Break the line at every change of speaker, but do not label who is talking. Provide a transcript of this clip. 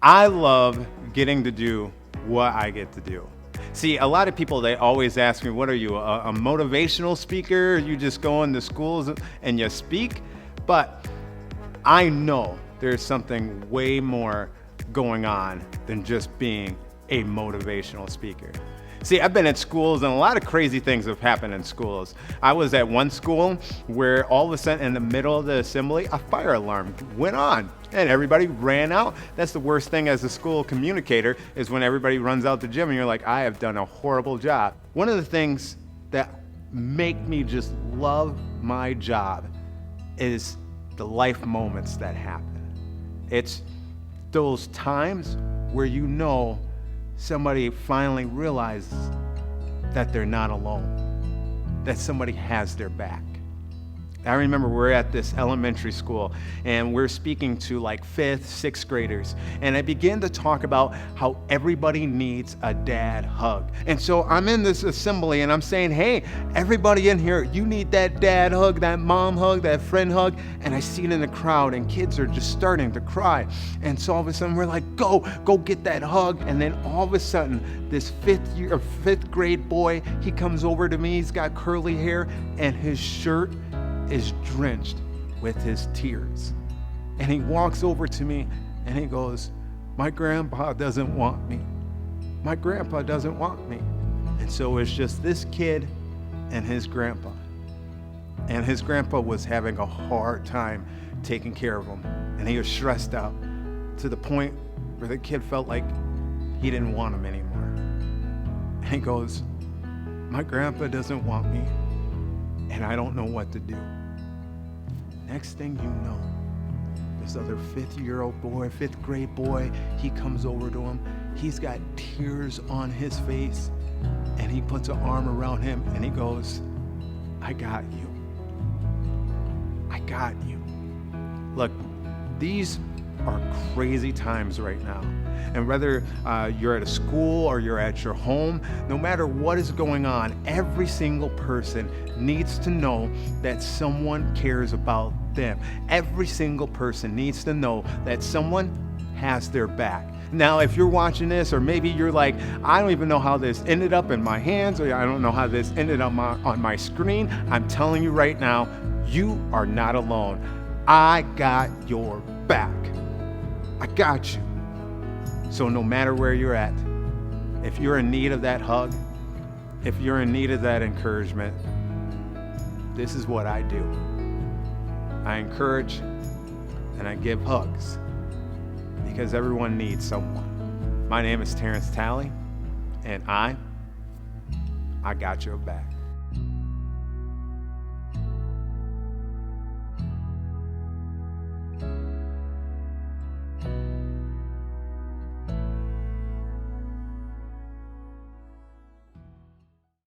I love getting to do what I get to do. See, a lot of people, they always ask me, what are you, a motivational speaker? You just go into schools and you speak? But I know there's something way more going on than just being a motivational speaker. See, I've been at schools and a lot of crazy things have happened in schools. I was at one school where all of a sudden in the middle of the assembly, a fire alarm went on and everybody ran out. That's the worst thing as a school communicator, is when everybody runs out the gym and you're like, I have done a horrible job. One of the things that make me just love my job is the life moments that happen. It's those times where you know somebody finally realizes that they're not alone, that somebody has their back. I remember we're at this elementary school and we're speaking to like 5th, 6th graders. And I began to talk about how everybody needs a dad hug. And so I'm in this assembly and I'm saying, hey, everybody in here, you need that dad hug, that mom hug, that friend hug. And I see it in the crowd and kids are just starting to cry. And so all of a sudden we're like, go get that hug. And then all of a sudden this 5th grade boy, he comes over to me, he's got curly hair and his shirt is drenched with his tears. And he walks over to me and he goes, my grandpa doesn't want me. My grandpa doesn't want me. And so it's just this kid and his grandpa. And his grandpa was having a hard time taking care of him. And he was stressed out to the point where the kid felt like he didn't want him anymore. And he goes, my grandpa doesn't want me and I don't know what to do. Next thing you know, this other 5th grade boy, he comes over to him. He's got tears on his face and he puts an arm around him and he goes, I got you. I got you. Look, these are crazy times right now. And whether you're at a school or you're at your home, no matter what is going on, every single person needs to know that someone cares about them. Every single person needs to know that someone has their back. Now, if you're watching this, or maybe you're like, I don't even know how this ended up in my hands, or I don't know how this ended up on my screen, I'm telling you right now, you are not alone. I got your back. I got you. So no matter where you're at, if you're in need of that hug, if you're in need of that encouragement, this is what I do. I encourage and I give hugs because everyone needs someone. My name is Terrence Talley, and I got your back.